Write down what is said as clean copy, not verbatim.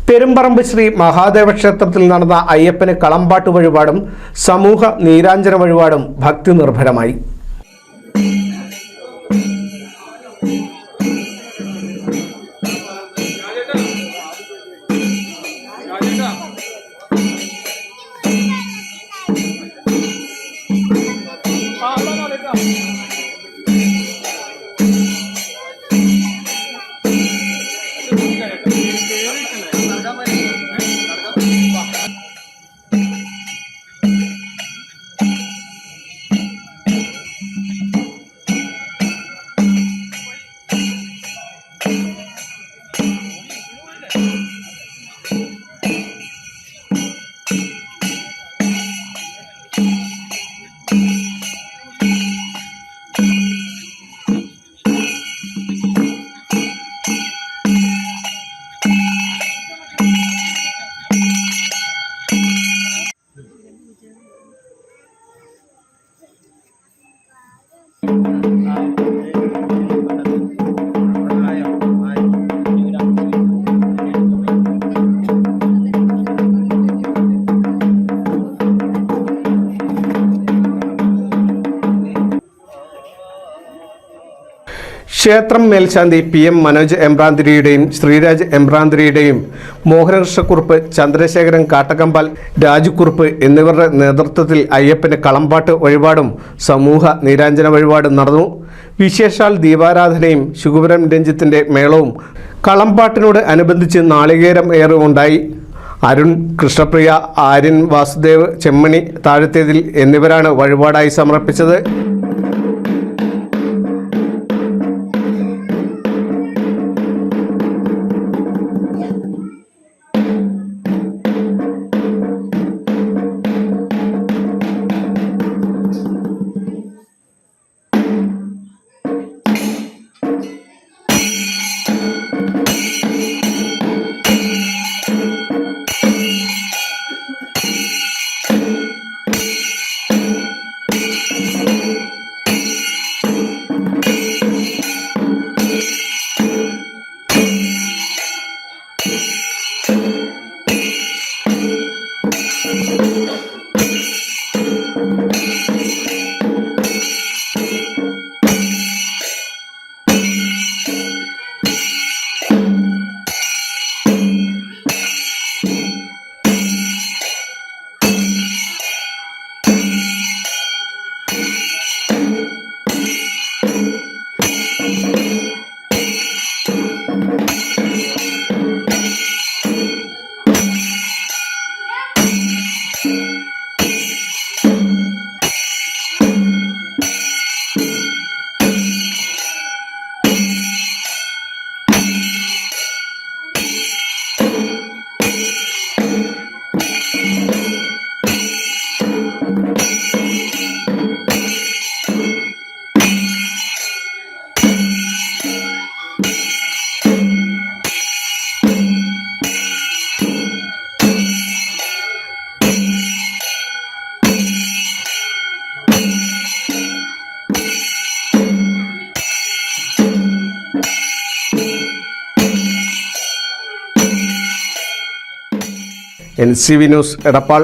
പെരുമ്പറമ്പ് ശ്രീ മഹാദേവ ക്ഷേത്രത്തിൽ നടന്ന അയ്യപ്പന് കളമ്പാട്ട് വഴിപാടും സമൂഹ നീരാഞ്ജന വഴിപാടും ഭക്തി നിർഭരമായി. ക്ഷേത്രം മേൽശാന്തി PM മനോജ് എമ്പ്രാന്തിരിയുടെയും ശ്രീരാജ് എമ്പ്രാന്തിരിയുടെയും മോഹനകൃഷ്ണക്കുറുപ്പ്, ചന്ദ്രശേഖരൻ കാട്ടകമ്പാൽ, രാജുക്കുറുപ്പ് എന്നിവരുടെ നേതൃത്വത്തിൽ അയ്യപ്പന് കളമ്പാട്ട് വഴിപാടും സമൂഹ നീരാഞ്ജന വഴിപാടും നടന്നു. വിശേഷാൽ ദീപാരാധനയും ശുകുപുരം രഞ്ജിത്തിന്റെ മേളവും കളമ്പാട്ടിനോട് അനുബന്ധിച്ച് നാളികേരം ഏറുമുണ്ടായി. അരുൺ, കൃഷ്ണപ്രിയ, ആര്യൻ, വാസുദേവ്, ചെമ്മണി താഴത്തേതിൽ എന്നിവരാണ് വഴിപാടായി സമർപ്പിച്ചത്. NCV news Edappal.